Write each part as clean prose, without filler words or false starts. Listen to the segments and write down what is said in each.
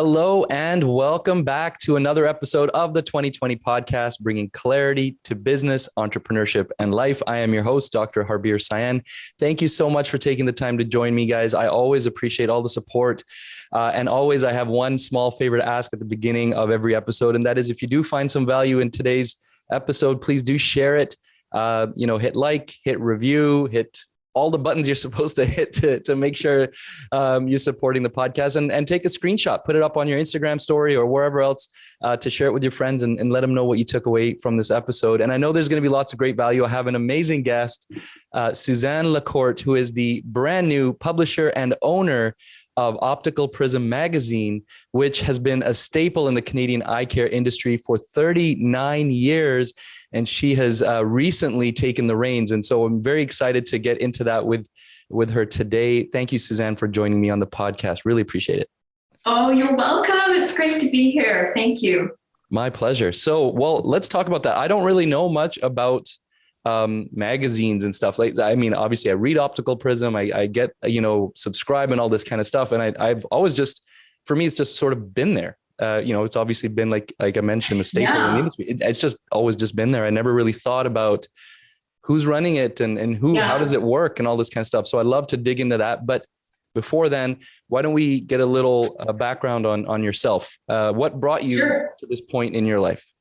Hello and welcome back to another episode of the 2020 podcast, bringing clarity to business, entrepreneurship, and life. I am your host, Dr. Harbir Sian. Thank you so much for taking the time to join me, guys. I always appreciate all the support. And always, I have one small favor to ask at the beginning of every episode, and that is if you do find some value in today's episode, please do share it. Hit like, hit review, hit all the buttons you're supposed to hit to make sure you're supporting the podcast, and take a screenshot, put it up on your Instagram story or wherever else to share it with your friends and let them know what you took away from this episode. And I know there's going to be lots of great value. I have an amazing guest, Suzanne Lacorte, who is the brand new publisher and owner of Optical Prism magazine, which has been a staple in the Canadian eye care industry for 39 years. And she has recently taken the reins. And so I'm very excited to get into that with her today. Thank you, Suzanne, for joining me on the podcast. Really appreciate it. Oh, you're welcome. It's great to be here. Thank you. My pleasure. So, let's talk about that. I don't really know much about magazines and stuff. Obviously I read Optical Prism. I get, subscribe and all this kind of stuff. And I've always for me, it's just sort of been there. It's obviously been like I mentioned, a staple in the industry. It's just always just been there. I never really thought about who's running it and how does it work and all this kind of stuff. So I'd love to dig into that. But before then, why don't we get a little background on yourself? What brought you to this point in your life?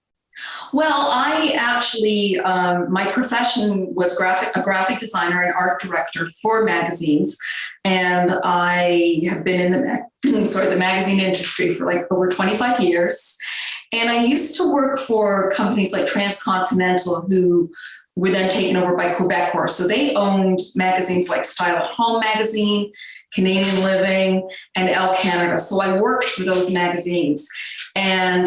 Well, I actually, my profession was a graphic designer and art director for magazines. And I have been in the magazine industry for like over 25 years. And I used to work for companies like Transcontinental, who were then taken over by Quebecor. So they owned magazines like Style at Home magazine, Canadian Living, and Elle Canada. So I worked for those magazines. And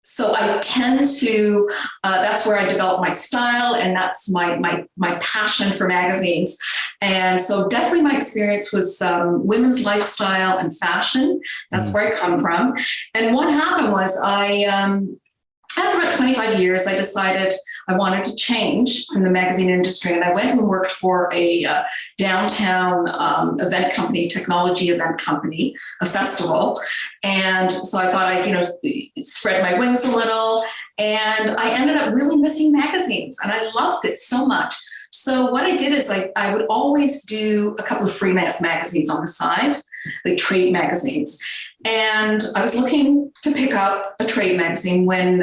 so I tend to, that's where I developed my style, and that's my passion for magazines. And so definitely my experience was women's lifestyle and fashion. That's where I come from. And what happened was after about 25 years, I decided I wanted to change from the magazine industry. And I went and worked for a downtown event company, technology event company, a festival. And so I thought I'd, spread my wings a little. And I ended up really missing magazines. And I loved it so much. So what I did is I would always do a couple of freelance magazines on the side, like trade magazines. And I was looking to pick up a trade magazine when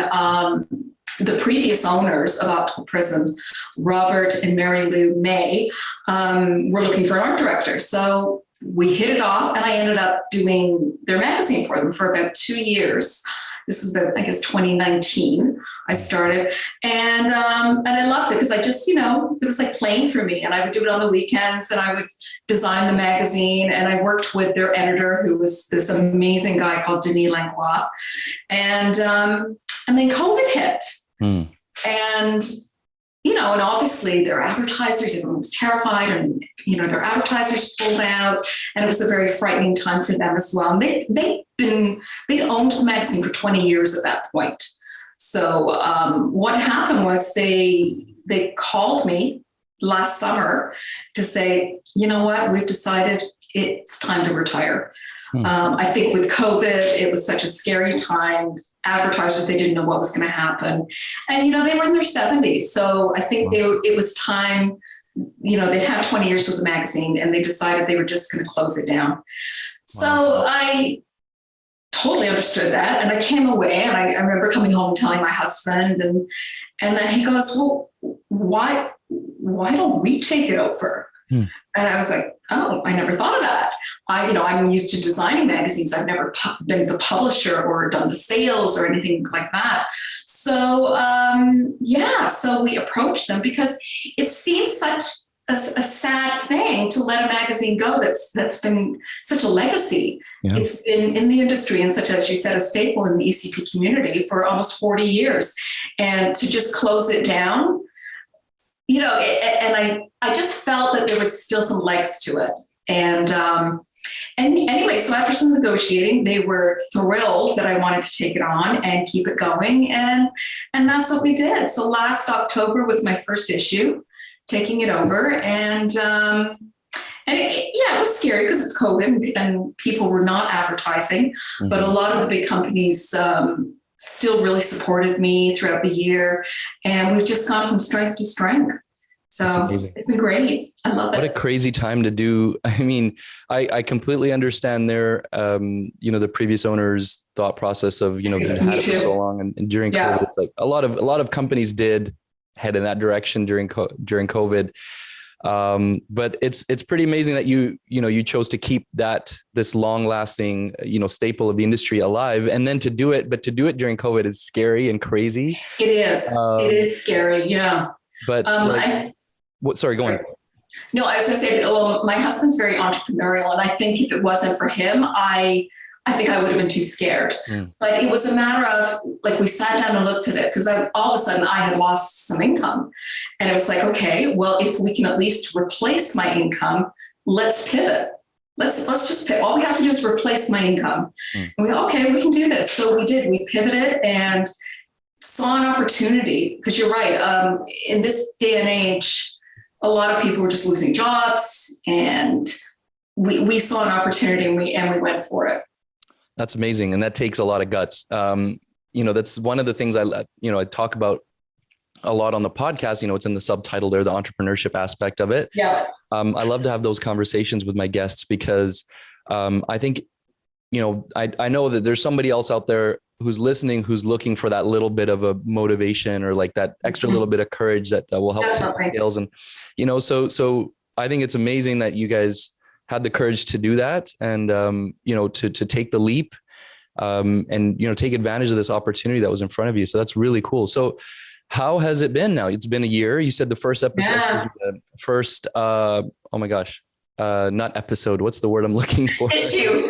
the previous owners of Optical Prism, Robert and Mary Lou May, were looking for an art director. So we hit it off, and I ended up doing their magazine for them for about 2 years. This was about, 2019 I started. And I loved it because I just, it was like playing for me. And I would do it on the weekends, and I would design the magazine. And I worked with their editor, who was this amazing guy called Denis Langlois. And then COVID hit. And, and obviously their advertisers, everyone was terrified, and, their advertisers pulled out, and it was a very frightening time for them as well. And they'd owned the magazine for 20 years at that point. So what happened was they called me last summer to say, you know what, we've decided it's time to retire. I think with COVID, it was such a scary time. Advertisers, they didn't know what was going to happen. And, they were in their 70s. So I think it was time, they had 20 years with the magazine, and they decided they were just going to close it down. Wow. So I totally understood that. And I came away, and I remember coming home and telling my husband, and then he goes, well, why don't we take it over? And I was like, oh, I never thought of that. I'm used to designing magazines. I've never been the publisher or done the sales or anything like that. So, so we approached them because it seems such a sad thing to let a magazine go that's been such a legacy. Yeah. It's been in the industry and, such as you said, a staple in the ECP community for almost 40 years. And to just close it down, and I just felt that there was still some legs to it. And anyway, so after some negotiating, they were thrilled that I wanted to take it on and keep it going. And that's what we did. So last October was my first issue, taking it over. And And it was scary because it's COVID and people were not advertising, but a lot of the big companies still really supported me throughout the year. And we've just gone from strength to strength. So it's been great. I love it. What a crazy time to do. I mean, I completely understand their, the previous owner's thought process of, they've had it for so long. And during COVID, it's like a lot of companies did head in that direction during COVID. But it's pretty amazing that you chose to keep this long lasting, staple of the industry alive, and then to do it during COVID is scary and crazy. It is. It is scary. Yeah. But sorry, go on. No, I was going to say, well, my husband's very entrepreneurial, and I think if it wasn't for him, I think I would have been too scared. But it was a matter of, like, we sat down and looked at it because all of a sudden I had lost some income, and it was like, okay, well, if we can at least replace my income, let's pivot. Let's just pivot. All we have to do is replace my income. And we go, okay, we can do this. So we did. We pivoted and saw an opportunity, because you're right. In this day and age, a lot of people were just losing jobs, and we saw an opportunity and we went for it. That's amazing. And that takes a lot of guts. That's one of the things I talk about a lot on the podcast. It's in the subtitle there, the entrepreneurship aspect of it. Yeah. I love to have those conversations with my guests because I think, I know that there's somebody else out there who's listening, who's looking for that little bit of a motivation or like that extra little bit of courage that will help tip the scales. And, so I think it's amazing that you guys had the courage to do that and, to take the leap and, take advantage of this opportunity that was in front of you. So that's really cool. So how has it been now? It's been a year. You said the first episode, oh my gosh. Not episode. What's the word I'm looking for? Issue.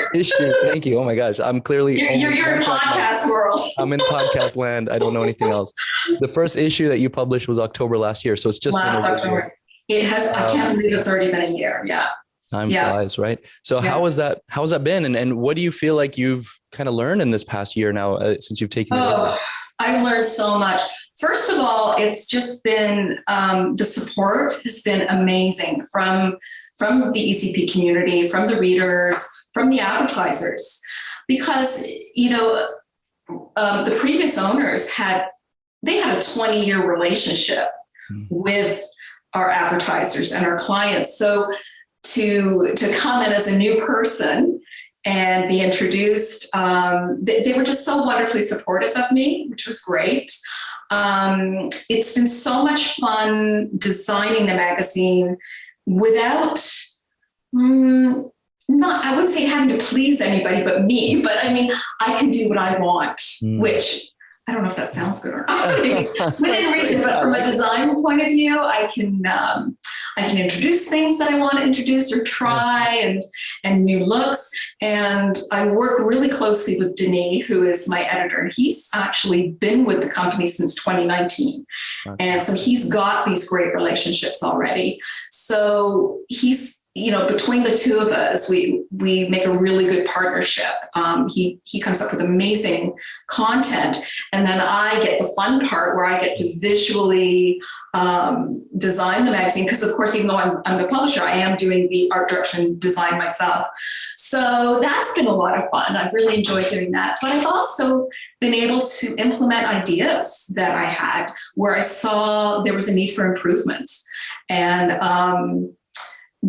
Thank you. Oh my gosh. I'm clearly. You're in podcast world. I'm in podcast land. I don't know anything else. The first issue that you published was October last year. So it's just been October. It has. I can't believe it's already been a year. Yeah. Time flies, right? So how's that been? And what do you feel like you've kind of learned in this past year now since you've taken it over? I've learned so much. First of all, it's just been, the support has been amazing from the ECP community, from the readers, from the advertisers, because, the previous owners had a 20-year relationship with our advertisers and our clients. So to come in as a new person and be introduced, they were just so wonderfully supportive of me, which was great. It's been so much fun designing the magazine without, I wouldn't say having to please anybody but me, but I mean, I can do what I want, which I don't know if that sounds good or not, within reason, but from a design point of view, I can introduce things that I want to introduce or try and new looks. And I work really closely with Denis, who is my editor. And he's actually been with the company since 2019. Okay. And so he's got these great relationships already. So he's, between the two of us, we make a really good partnership. He comes up with amazing content. And then I get the fun part where I get to visually design the magazine. Because of course, even though I'm the publisher, I am doing the art direction design myself. So that's been a lot of fun. I've really enjoyed doing that. But I've also been able to implement ideas that I had where I saw there was a need for improvement. And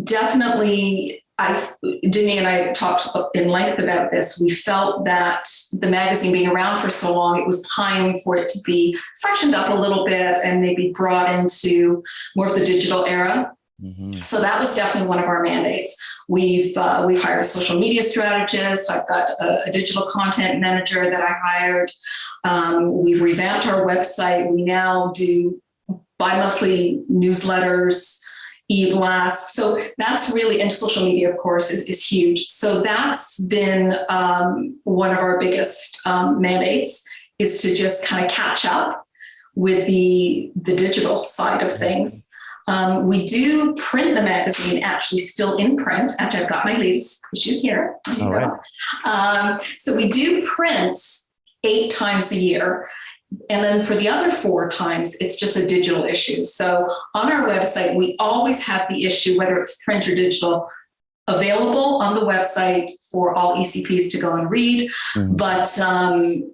definitely, Denis and I talked in length about this. We felt that the magazine being around for so long, it was time for it to be freshened up a little bit and maybe brought into more of the digital era. Mm-hmm. So that was definitely one of our mandates. We've hired a social media strategist. I've got a digital content manager that I hired. We've revamped our website. We now do bi-monthly newsletters, e-blasts. So that's really, and social media, of course, is huge. So that's been one of our biggest mandates, is to just kind of catch up with the digital side of things. We do print the magazine actually still in print. Actually, I've got my latest issue here. All right. So we do print 8 times a year. And then for the other 4 times, it's just a digital issue. So on our website, we always have the issue, whether it's print or digital, available on the website for all ECPs to go and read. Mm-hmm. But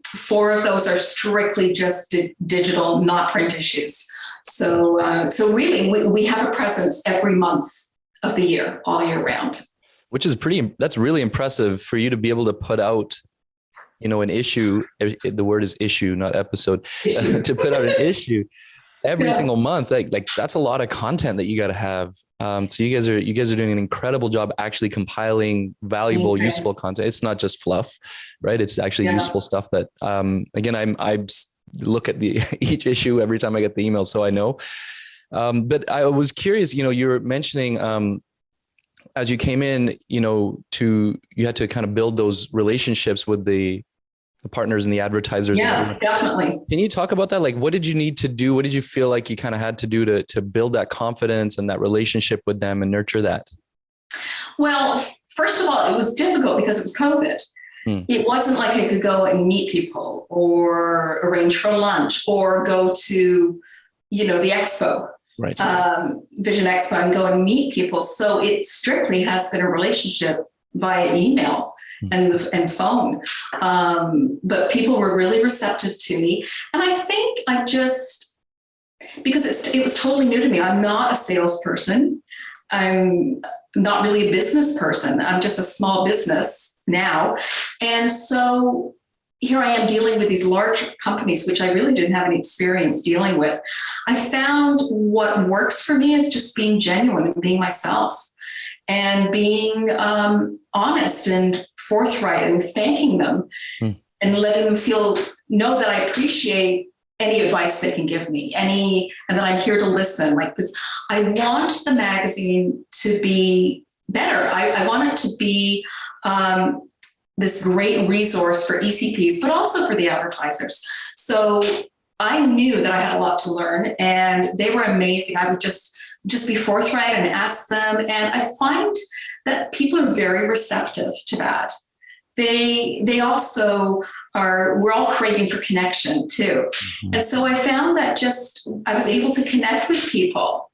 4 of those are strictly just digital, not print issues. So really, we have a presence every month of the year, all year round. Which is that's really impressive for you to be able to put out, an issue. The word is issue, not episode. To put out an issue every single month. Like that's a lot of content that you got to have. So you guys are doing an incredible job actually compiling valuable, useful content. It's not just fluff, right? It's actually useful stuff that, again, I look at each issue every time I get the email, so I know. But I was curious, you were mentioning, as you came in, you had to kind of build those relationships with the partners and the advertisers. Yes, definitely. Can you talk about that? Like, what did you need to do? What did you feel like you kind of had to do to build that confidence and that relationship with them and nurture that? Well, first of all, it was difficult because it was COVID. It wasn't like I could go and meet people or arrange for lunch or go to, the Expo. Right. Vision Expo and go and meet people. So it strictly has been a relationship via email and phone. But people were really receptive to me. And I think because it was totally new to me. I'm not a salesperson. I'm not really a business person. I'm just a small business now. And so here I am dealing with these large companies, which I really didn't have any experience dealing with. I found what works for me is just being genuine and being myself and being honest and forthright and thanking them and letting them know that I appreciate any advice they can give me, and that I'm here to listen. Because I want the magazine to be better. I want it to be this great resource for ECPs, but also for the advertisers. So I knew that I had a lot to learn, and they were amazing. I would just be forthright and ask them. And I find that people are very receptive to that. They also we're all craving for connection too. Mm-hmm. And so I found that I was able to connect with people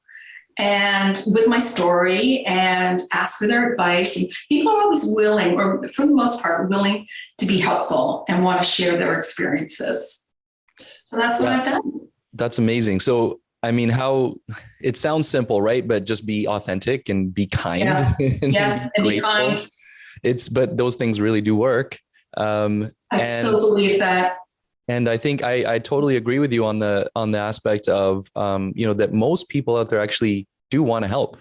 and with my story and ask for their advice. And people are always willing, or for the most part, willing to be helpful and want to share their experiences. So that's what I've done. That's amazing. So, I mean, it sounds simple, right? But just be authentic and be kind. Yeah. Yes, and be kind. But those things really do work. I so believe that. And I think I totally agree with you on the aspect of, that most people out there actually do want to help.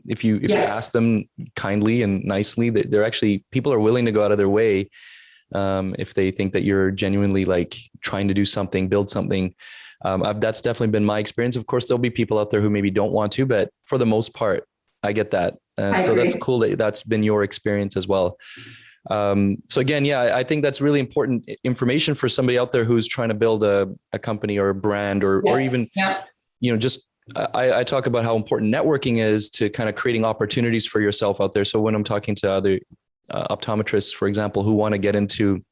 If you ask them kindly and nicely, that people are willing to go out of their way. If they think that you're genuinely like trying to do something, build something. That's definitely been my experience. Of course, there'll be people out there who maybe don't want to, but for the most part, I get that. And so that's cool that that's been your experience as well. So again, I think that's really important information for somebody out there who's trying to build a company or a brand or even, I talk about how important networking is to kind of creating opportunities for yourself out there. So when I'm talking to other optometrists, for example, who want to get into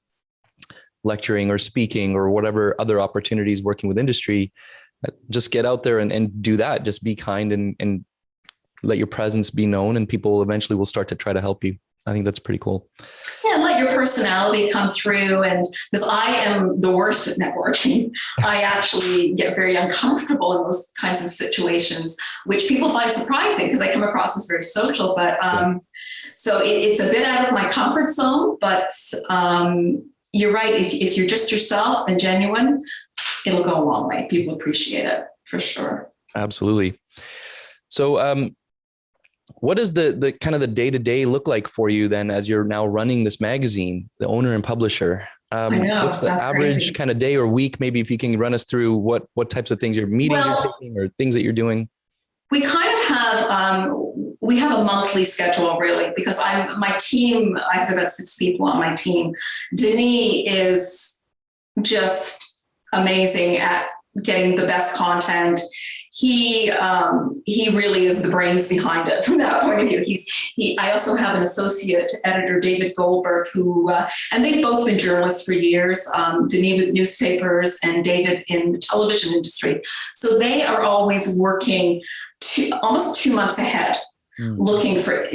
lecturing or speaking or whatever other opportunities working with industry, just get out there and do that. Just be kind and let your presence be known, and people eventually will start to try to help you. I think that's pretty cool. Yeah, let your personality come through. And because I am the worst at networking, I actually get very uncomfortable in those kinds of situations, which people find surprising because I come across as very social. But so it's a bit out of my comfort zone. But you're right. If you're just yourself and genuine, it'll go a long way. People appreciate it for sure. Absolutely. So, what does the kind of the day-to-day look like for you then, as you're now running this magazine, the owner and publisher? What's the average kind of day or week? Maybe if you can run us through what types of things you're you're taking or things that you're doing. We kind of have, we have a monthly schedule really, because my team, I have about 6 people on my team. Denis is just amazing at getting the best content. He really is the brains behind it from that point of view. I also have an associate editor, David Goldberg, who, and they've both been journalists for years, Denis with newspapers and David in the television industry. So they are always working almost 2 months ahead. looking for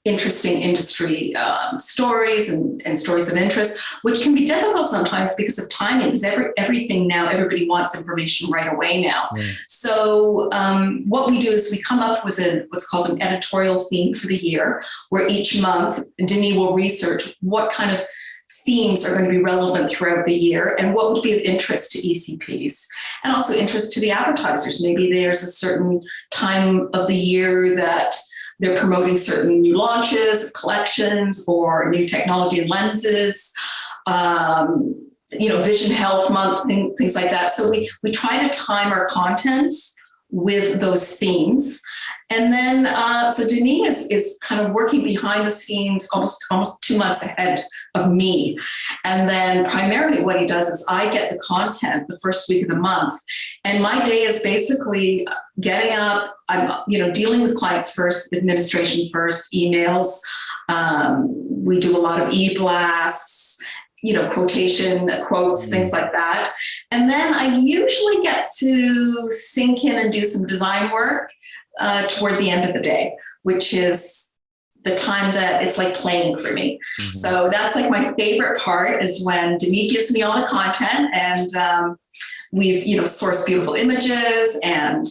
interesting industry stories and stories of interest, which can be difficult sometimes because of timing, because everything now, everybody wants information right away now. So what we do is we come up with what's called an editorial theme for the year, where each month Denis will research what kind of themes are going to be relevant throughout the year and what would be of interest to ECPs and also interest to the advertisers. Maybe there's a certain time of the year that they're promoting certain new launches, collections, or new technology and lenses, Vision Health Month, things like that. So we try to time our content with those themes. And then, so Denis is kind of working behind the scenes almost 2 months ahead of me. And then primarily what he does is I get the content the first week of the month. And my day is basically getting up, I'm, dealing with clients first, administration first, emails. We do a lot of e-blasts, quotation, quotes, things like that. And then I usually get to sink in and do some design work toward the end of the day, which is the time that it's like playing for me. So that's like my favorite part, is when Denis gives me all the content and we've, sourced beautiful images and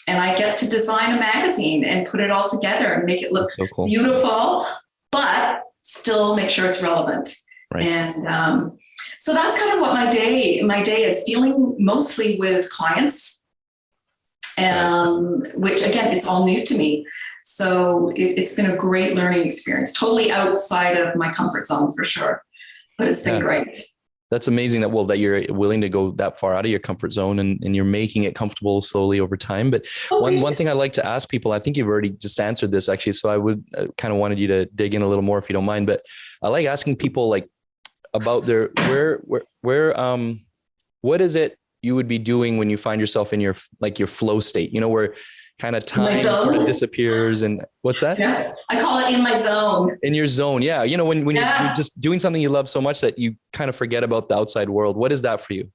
I get to design a magazine and put it all together and make it look so cool, beautiful, but still make sure it's relevant. Right. And so that's kind of what my day is, dealing mostly with clients. Which again, it's all new to me. So it's been a great learning experience, totally outside of my comfort zone for sure, but it's been great. That's amazing that you're willing to go that far out of your comfort zone and you're making it comfortable slowly over time. But one thing I like to ask people, I think you've already just answered this actually, so I would kind of wanted you to dig in a little more if you don't mind, but I like asking people like about their, what is it you would be doing when you find yourself in your flow state, where kind of time sort of disappears. And what's that? Yeah, I call it in my zone. In your zone. Yeah. When you're just doing something you love so much that you kind of forget about the outside world. What is that for you?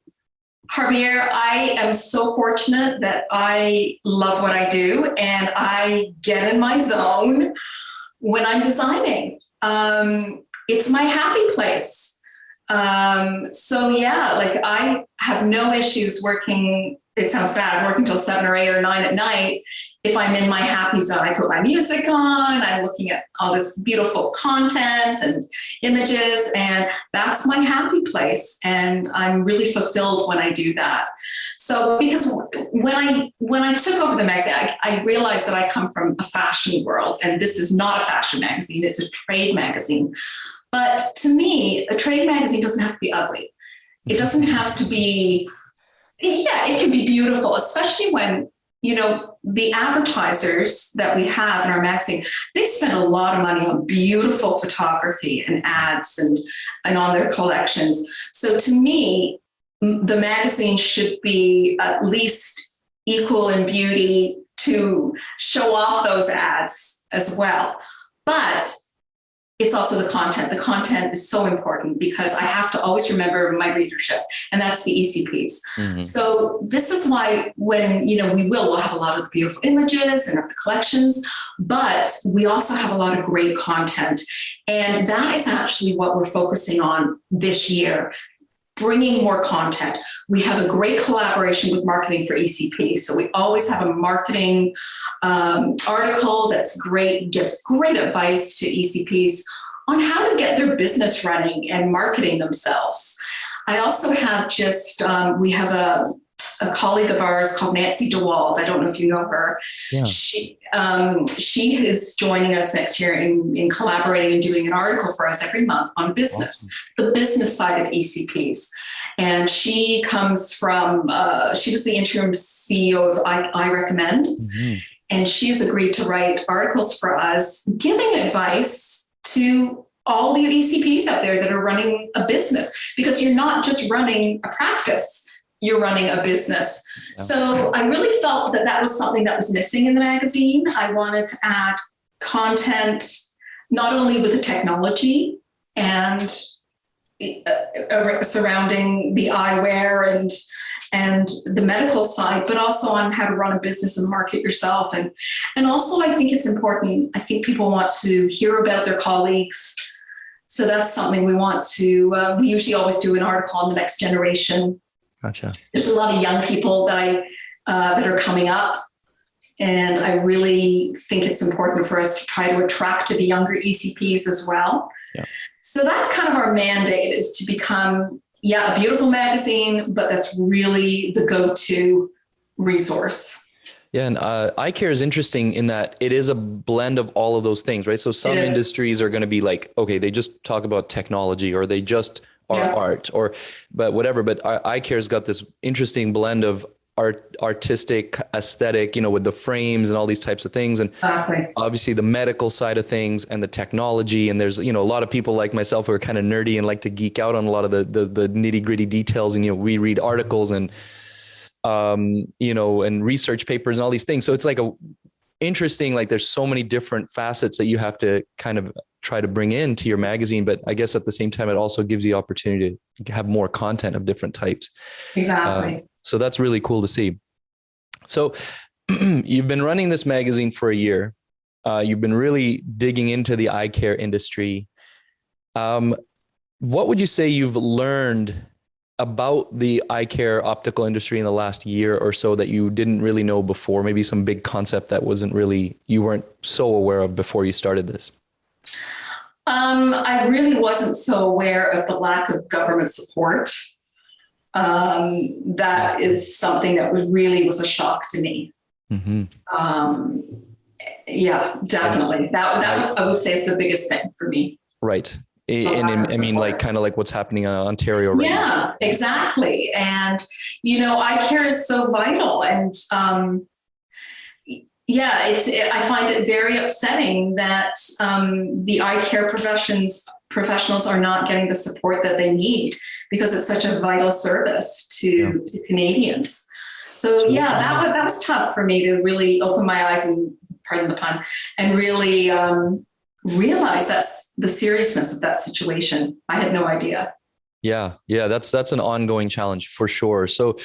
Harbir, I am so fortunate that I love what I do and I get in my zone when I'm designing. It's my happy place. So yeah, like I have no issues working. It sounds bad, working till 7 or 8 or 9 at night. If I'm in my happy zone, I put my music on, I'm looking at all this beautiful content and images, and that's my happy place. And I'm really fulfilled when I do that. So because when I took over the magazine, I realized that I come from a fashion world, and this is not a fashion magazine, it's a trade magazine. But to me, a trade magazine doesn't have to be ugly. It doesn't have to be, it can be beautiful, especially when, the advertisers that we have in our magazine, they spend a lot of money on beautiful photography and ads and on their collections. So to me, the magazine should be at least equal in beauty to show off those ads as well. But it's also the content. The content is so important because I have to always remember my readership, and that's the ECPs. So this is why when, we'll have a lot of the beautiful images and of the collections, but we also have a lot of great content. And that is actually what we're focusing on this year, bringing more content. We have a great collaboration with Marketing for ECP. So we always have a marketing article that's great, gives great advice to ECPs on how to get their business running and marketing themselves. I also have we have a colleague of ours called Nancy DeWald. I don't know if you know her. Yeah. She is joining us next year in collaborating and doing an article for us every month on business, the business side of ECPs. And she comes from, she was the interim CEO of I Recommend. And she's agreed to write articles for us, giving advice to all the ECPs out there that are running a business, because you're not just running a practice, you're running a business. Yeah. So I really felt that that was something that was missing in the magazine. I wanted to add content, not only with the technology and surrounding the eyewear and the medical side, but also on how to run a business and market yourself. And also, I think it's important. I think people want to hear about their colleagues. So that's something we want to, we usually always do an article on the next generation. Gotcha. There's a lot of young people that that are coming up. And I really think it's important for us to try to attract to the younger ECPs as well. Yeah. So that's kind of our mandate, is to become, a beautiful magazine, but that's really the go-to resource. Yeah. And iCare is interesting in that it is a blend of all of those things, right? So some industries are going to be like, okay, they just talk about technology, or they just are art, but whatever. But iCare's got this interesting blend of artistic aesthetic, with the frames and all these types of things. And obviously the medical side of things and the technology. And there's, a lot of people like myself who are kind of nerdy and like to geek out on a lot of the nitty gritty details. And, we read articles and, and research papers and all these things. So it's like interesting, like there's so many different facets that you have to kind of try to bring into your magazine. But I guess at the same time, it also gives you the opportunity to have more content of different types. Exactly. So that's really cool to see. So you've been running this magazine for a year. You've been really digging into the eye care industry. What would you say you've learned about the eye care optical industry in the last year or so that you didn't really know before? Maybe some big concept that you weren't so aware of before you started this. I really wasn't so aware of the lack of government support. That is something that was a shock to me. Mm-hmm. Definitely. That was, I would say, is the biggest thing for me. Right. And I mean, like kind of like what's happening in Ontario right now. Yeah, exactly. And, eye care is so vital. And, I find it very upsetting that, the eye care professionals are not getting the support that they need, because it's such a vital service to Canadians. So that was tough for me to really open my eyes, and pardon the pun, and really realize that's the seriousness of that situation. I had no idea. Yeah. That's an ongoing challenge for sure. So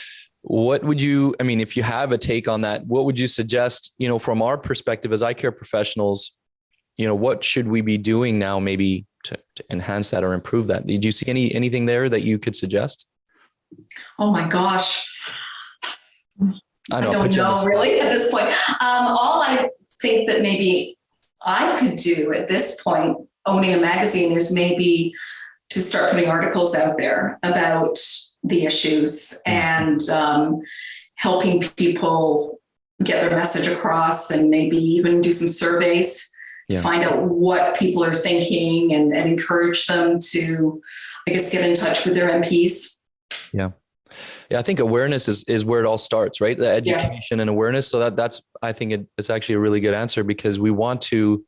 what would you, if you have a take on that, what would you suggest, from our perspective as eye care professionals, what should we be doing now maybe to enhance that or improve that? Did you see anything there that you could suggest? Oh my gosh. I don't know really at this point. All I think that maybe I could do at this point, owning a magazine, is maybe to start putting articles out there about the issues and helping people get their message across, and maybe even do some surveys to find out what people are thinking, and encourage them to, I guess, get in touch with their MPs. Yeah. I think awareness is where it all starts, right? The education and awareness. So that's, I think it's actually a really good answer, because we want to,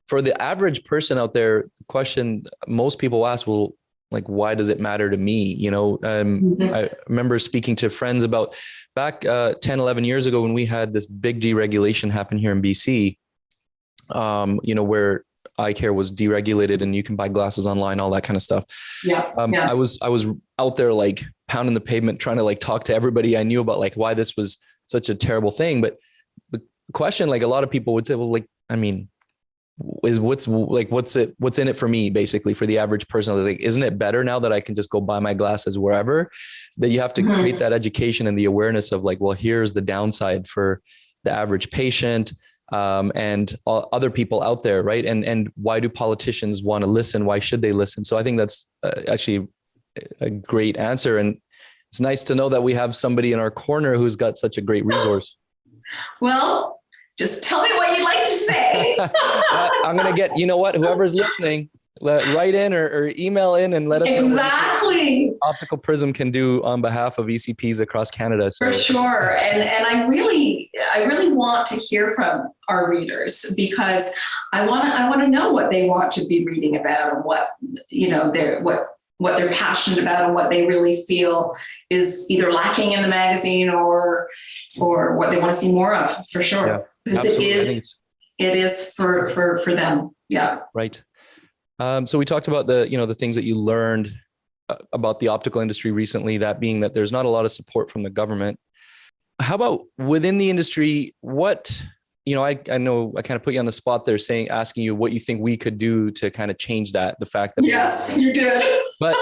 for the average person out there, the question most people ask, well, like, why does it matter to me? I remember speaking to friends about back 10, 11 years ago, when we had this big deregulation happen here in BC, where eye care was deregulated and you can buy glasses online, all that kind of stuff. I was out there like pounding the pavement, trying to like talk to everybody I knew about like why this was such a terrible thing. But the question, like a lot of people would say, well, like, is what's in it for me, basically, for the average person? Like, isn't it better now that I can just go buy my glasses wherever? That you have to create that education and the awareness of like, well, here's the downside for the average patient. And other people out there, right? And why do politicians want to listen? Why should they listen? So I think that's actually a great answer. And it's nice to know that we have somebody in our corner who's got such a great resource. Well, just tell me what you'd like to say. I'm going to get, whoever's listening, write in or email in and let us know exactly what Optical Prism can do on behalf of ECPs across Canada. So. For sure. And I really want to hear from our readers, because I want to know what they want to be reading about, and what, what they're passionate about, and what they really feel is either lacking in the magazine or what they want to see more of, for sure. Yeah, because it is for them. Yeah. Right. So we talked about the things that you learned about the optical industry recently, that being that there's not a lot of support from the government. How about within the industry? What, I know I kind of put you on the spot there asking you what you think we could do to kind of change that, the fact that. Yes, you did. But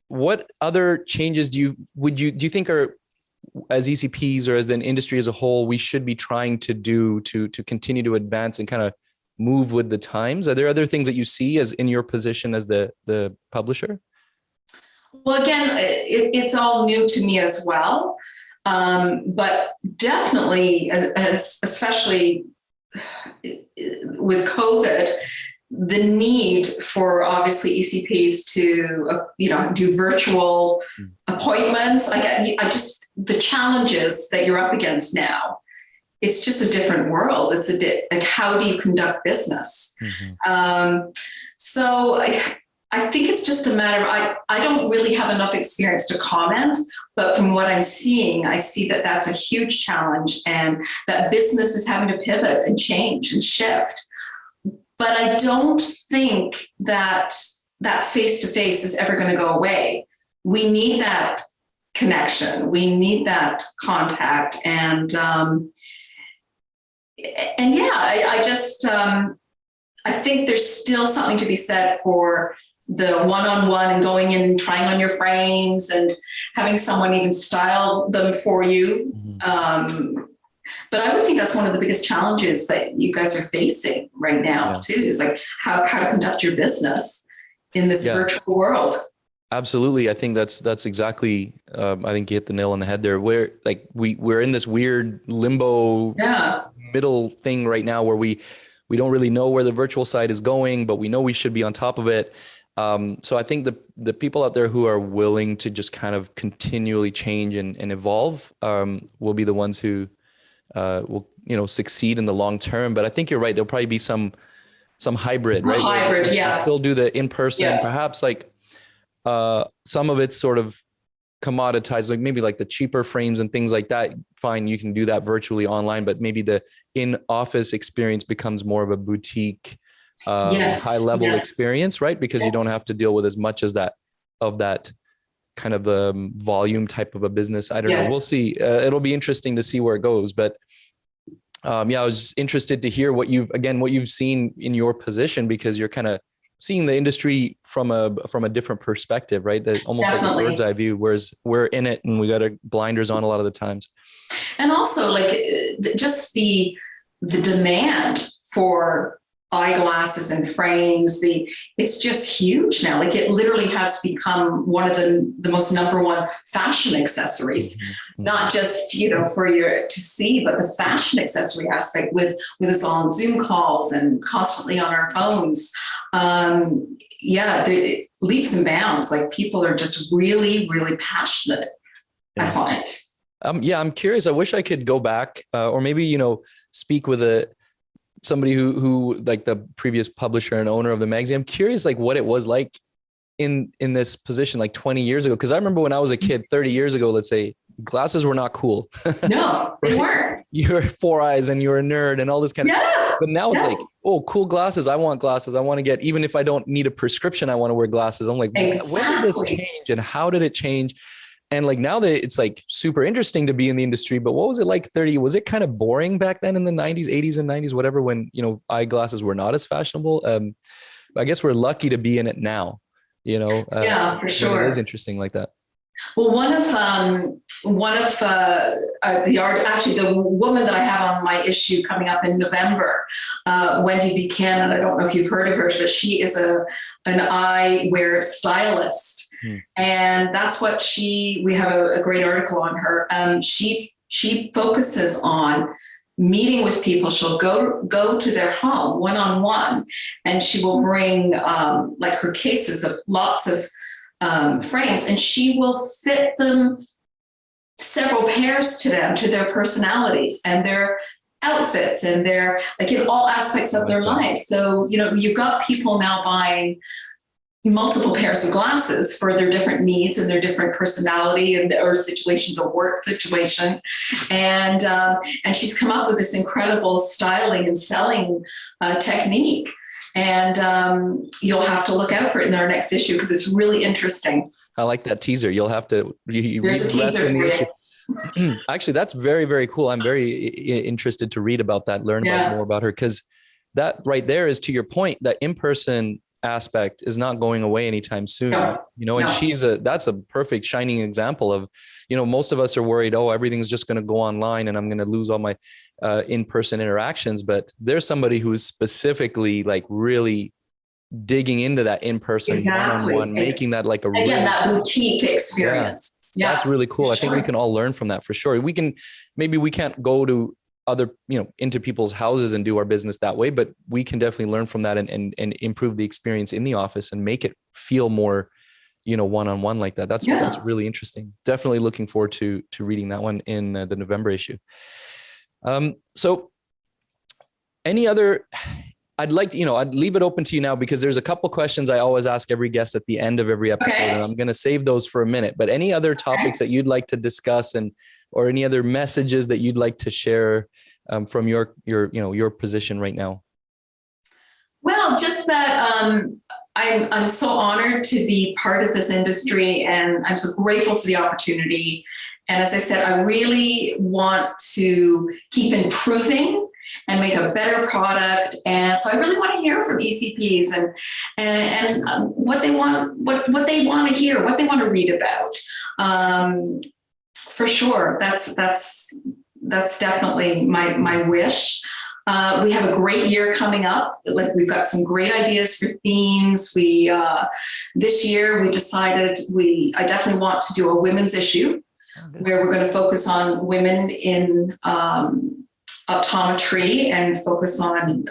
what other changes do you think are, as ECPs or as an industry as a whole, we should be trying to do to continue to advance and kind of move with the times? Are there other things that you see as in your position as the publisher? Well, again, it's all new to me as well. But definitely, especially with COVID, the need for obviously ECPs to, do virtual appointments. The challenges that you're up against now, it's just a different world. It's like, how do you conduct business? So I think it's just a matter of, I don't really have enough experience to comment, but from what I'm seeing, I see that that's a huge challenge and that business is having to pivot and change and shift. But I don't think that face-to-face is ever going to go away. We need that connection. We need that contact. And I think there's still something to be said for the one-on-one and going in and trying on your frames and having someone even style them for you. But I would think that's one of the biggest challenges that you guys are facing right now too, is like how to conduct your business in this virtual world. Absolutely. I think that's exactly, I think you hit the nail on the head there. We're in this weird limbo middle thing right now where we don't really know where the virtual side is going, but we know we should be on top of it. So I think the people out there who are willing to just kind of continually change and evolve will be the ones who will succeed in the long term. But I think you're right. There'll probably be some hybrid, right? Hybrid, we'll still do the in-person, perhaps like some of it's sort of commoditized, like maybe like the cheaper frames and things like that. Fine, you can do that virtually online, but maybe the in-office experience becomes more of a boutique, high level experience, right? Because you don't have to deal with as much as that kind of volume type of a business. I don't know. We'll see. It'll be interesting to see where it goes. But I was interested to hear what you've seen in your position, because you're kind of seeing the industry from a different perspective, right? Almost like a bird's eye view, whereas we're in it and we got our blinders on a lot of the times. And also like just the demand for eyeglasses and frames, it's just huge now. Like it literally has become one of the most number one fashion accessories, not just, for your to see, but the fashion accessory aspect with us on Zoom calls and constantly on our phones. Leaps and bounds. Like people are just really, really passionate. I find. I'm curious. I wish I could go back or maybe, speak with somebody who like the previous publisher and owner of the magazine. I'm curious, like what it was like in this position, like 20 years ago. Cause I remember when I was a kid, 30 years ago, let's say, glasses were not cool. No, they weren't. You were 4 eyes and you're a nerd and all this kind of stuff. But now it's like, oh, cool glasses. I want glasses. I want to get, even if I don't need a prescription, I want to wear glasses. I'm like, when did this change and how did it change? And like now that it's like super interesting to be in the industry, but what was it like 30? Was it kind of boring back then in the 90s, 80s and 90s, whatever, when, eyeglasses were not as fashionable? I guess we're lucky to be in it now, for sure. It is interesting like that. Well, the woman that I have on my issue coming up in November, Wendy Buchanan, I don't know if you've heard of her, but she is an eyewear stylist. And that's what we have a great article on her. She focuses on meeting with people. She'll go to their home one-on-one, and she will bring like her cases of lots of frames, and she will fit them several pairs to them, to their personalities and their outfits and their, like in all aspects of their life. So, you've got people now buying multiple pairs of glasses for their different needs and their different personality or situations or work situation. And she's come up with this incredible styling and selling technique. And you'll have to look out for it in our next issue because it's really interesting. I like that teaser. You'll have to read There's a the rest teaser in the for issue. you. Actually, that's very, very cool. I'm very interested to read about that, learn about more about her, because that right there is, to your point, that in-person aspect is not going away anytime soon. No, you know, and no. that's a perfect shining example of, you know, most of us are worried, oh, everything's just going to go online and I'm going to lose all my in-person interactions. But there's somebody who's specifically like really digging into that in-person one-on-one, making that like a again, really, that boutique experience. Yeah, that's really cool. I think we can all learn from that for sure. Maybe we can't go to other, you know, into people's houses and do our business that way, but we can definitely learn from that and improve the experience in the office and make it feel more, you know, one-on-one like that. That's really interesting. Definitely looking forward to reading that one in the November issue. So any other, I'd leave it open to you now because there's a couple questions I always ask every guest at the end of every episode, and I'm going to save those for a minute. But any other topics that you'd like to discuss, or any other messages that you'd like to share from your position right now? Well, just that I'm so honored to be part of this industry, and I'm so grateful for the opportunity. And as I said, I really want to keep improving and make a better product. And so I really want to hear from ECPs and what they want, what they want to hear, what they want to read about. For sure, that's definitely my wish. We have a great year coming up. Like, we've got some great ideas for themes. This year we decided I definitely want to do a women's issue where we're going to focus on women in optometry and focus on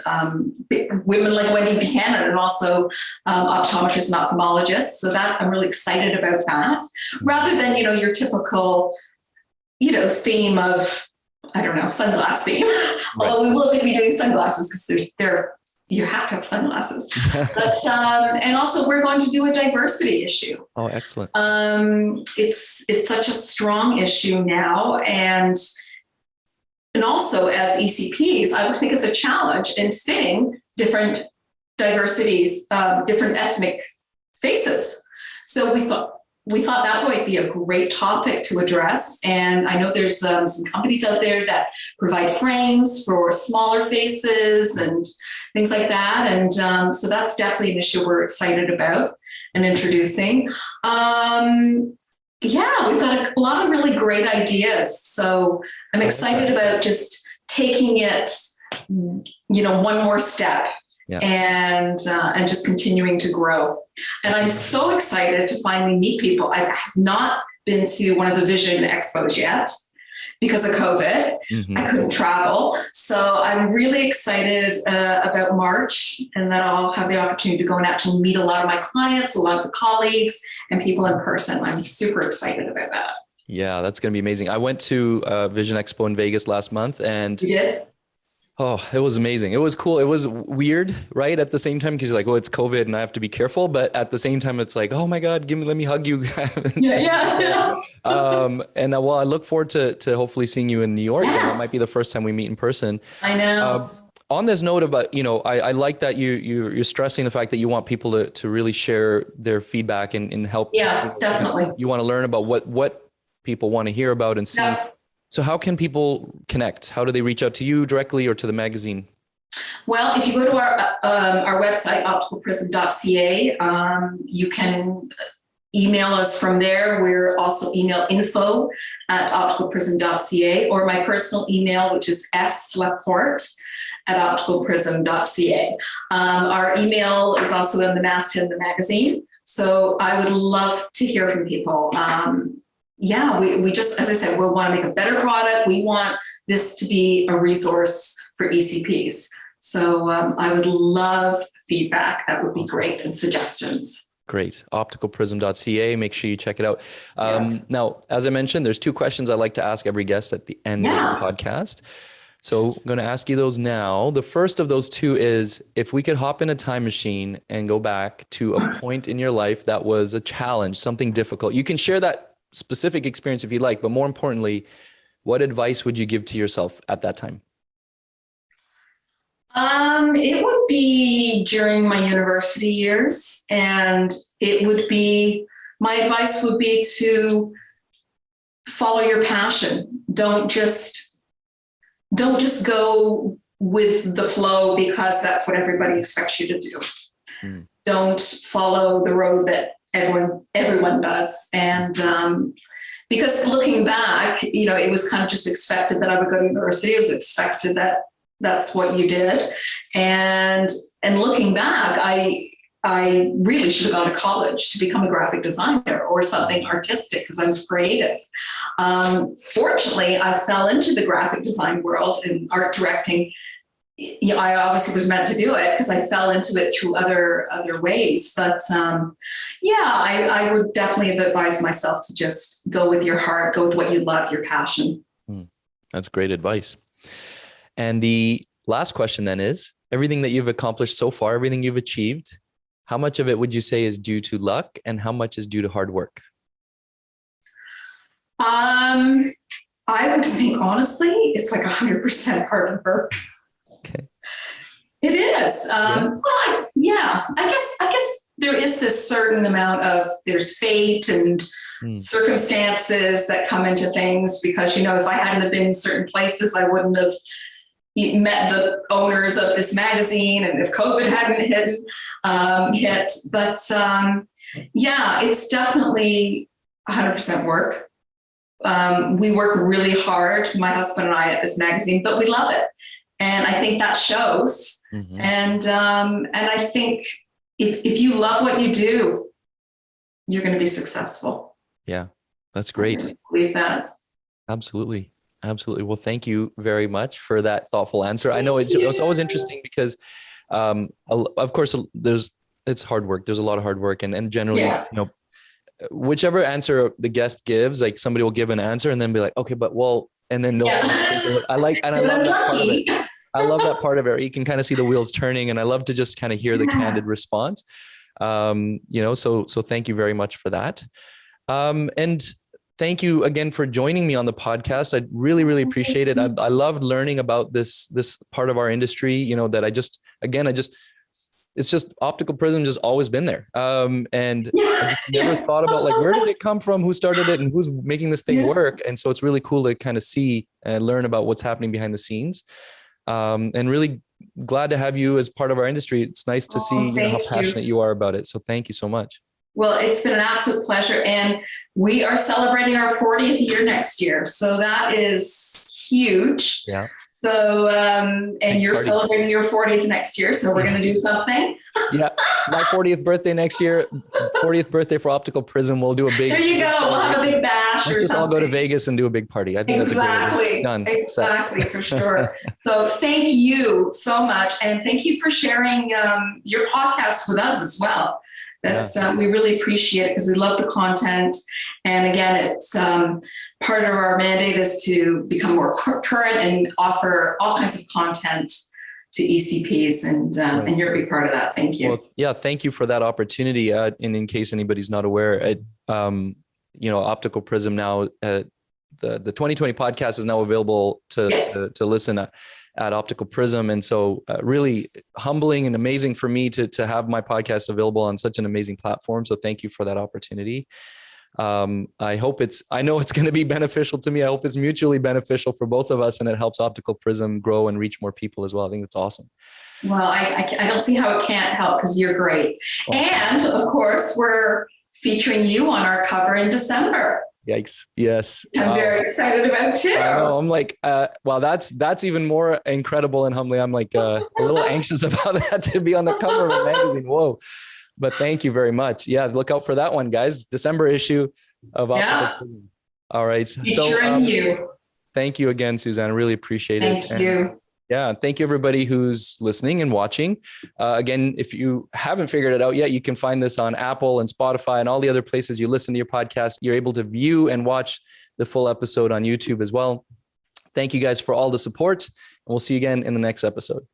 women like Wendy Buchanan, and also optometrists and ophthalmologists. So I'm really excited about that, rather than, your typical, theme of, I don't know, sunglass theme. Right. Although we will be doing sunglasses because you have to have sunglasses. But and also we're going to do a diversity issue. Oh, excellent. It's such a strong issue now, and also as ECPs, I would think it's a challenge in fitting different diversities, different ethnic faces. So we thought that might be a great topic to address. And I know there's some companies out there that provide frames for smaller faces and things like that. And so that's definitely an issue we're excited about and introducing. We've got a lot of really great ideas. So I'm excited about just taking it, one more step. Yeah. And just continuing to grow. And I'm so excited to finally meet people. I have not been to one of the Vision Expos yet because of COVID. Mm-hmm. I couldn't travel. So I'm really excited about March, and that I'll have the opportunity to go and actually meet a lot of my clients, a lot of the colleagues and people in person. I'm super excited about that. Yeah, that's going to be amazing. I went to Vision Expo in Vegas last month, and you did? Oh, it was amazing. It was cool. It was weird, right? At the same time, because you're like, oh, it's COVID and I have to be careful. But at the same time, it's like, oh my God, let me hug you. Yeah. And I look forward to hopefully seeing you in New York. Yes. And that might be the first time we meet in person. I know. On this note about, I like that you're stressing the fact that you want people to really share their feedback and help. Yeah, definitely. You want to learn about what people want to hear about and see. Yeah. So how can people connect? How do they reach out to you directly or to the magazine? Well, if you go to our website, opticalprism.ca, you can email us from there. We're also email info@opticalprism.ca, or my personal email, which is slacorte@opticalprism.ca. Our email is also in the masthead of the magazine. So I would love to hear from people. We just, as I said, we want to make a better product. We want this to be a resource for ECPs. So I would love feedback. That would be great, and suggestions. Great. Opticalprism.ca. Make sure you check it out. Yes. Now, as I mentioned, there's 2 questions I like to ask every guest at the end of the podcast. So I'm going to ask you those now. The first of those 2 is, if we could hop in a time machine and go back to a point in your life that was a challenge, something difficult. You can share that specific experience if you like, but more importantly, what advice would you give to yourself at that time? It would be during my university years, and my advice would be to follow your passion. Don't just go with the flow because that's what everybody expects you to do. Don't follow the road that everyone does. And because looking back, it was kind of just expected that I would go to university. It was expected that that's what you did. And looking back, I really should have gone to college to become a graphic designer or something artistic because I was creative. Fortunately, I fell into the graphic design world and art directing. I obviously was meant to do it because I fell into it through other ways. But I would definitely have advised myself to just go with your heart, go with what you love, your passion. That's great advice. And the last question then is, everything that you've accomplished so far, everything you've achieved, how much of it would you say is due to luck and how much is due to hard work? I would think, honestly, it's like 100% hard work. Okay. It is. I guess there is this certain amount of, there's fate and circumstances that come into things because, if I hadn't have been in certain places, I wouldn't have met the owners of this magazine, and if COVID hadn't hit. But it's definitely 100% work. We work really hard, my husband and I, at this magazine, but we love it. And I think that shows. And I think if you love what you do, you're going to be successful. Yeah, that's great. I believe that. Absolutely. Well, thank you very much for that thoughtful answer. I know it's always interesting because, of course, it's hard work. There's a lot of hard work, and generally, whichever answer the guest gives, like somebody will give an answer and then be like, okay, but and then they'll. I love that part of it. I love that part of it. You can kind of see the wheels turning, and I love to just kind of hear the candid response. So thank you very much for that. And thank you again for joining me on the podcast. I really, really appreciate it. I loved learning about this part of our industry, it's just Optical Prism just always been there. And I just never thought about where did it come from? Who started it and who's making this thing work? And so it's really cool to kind of see and learn about what's happening behind the scenes. And really glad to have you as part of our industry. It's nice to see how passionate you are about it. So thank you so much. Well, it's been an absolute pleasure. And we are celebrating our 40th year next year. So that is huge. Yeah. So, and you're celebrating your 40th next year. So we're going to do something. Yeah. My 40th birthday next year, 40th birthday for Optical Prism. We'll do a big. There you go. We'll have a big bash or something. I'll go to Vegas and do a big party. I think that's a great idea. Done. Exactly, for sure. So thank you so much. And thank you for sharing your podcast with us as well. That's we really appreciate it because we love the content. And again, it's part of our mandate is to become more current and offer all kinds of content to ECPs, and you're a big part of that. Thank you. Well, thank you for that opportunity. And in case anybody's not aware, Optical Prism now, the 2020 podcast is now available to listen at Optical Prism. And so really humbling and amazing for me to have my podcast available on such an amazing platform. So thank you for that opportunity. I know it's going to be beneficial to me. I hope it's mutually beneficial for both of us, and it helps Optical Prism grow and reach more people as well. I think that's awesome. Well, I don't see how it can't help because you're great. And of course, we're featuring you on our cover in December. Yikes. Yes. I'm very excited about too. I know. I'm like, that's even more incredible and humbling. I'm like a little anxious about that, to be on the cover of a magazine. Whoa. But thank you very much. Yeah. Look out for that one, guys. December issue of Optical Prism. All right. So thank you again, Suzanne. I really appreciate it. Thank you. Yeah. Thank you, everybody who's listening and watching. Again, if you haven't figured it out yet, you can find this on Apple and Spotify and all the other places you listen to your podcast. You're able to view and watch the full episode on YouTube as well. Thank you guys for all the support, and we'll see you again in the next episode.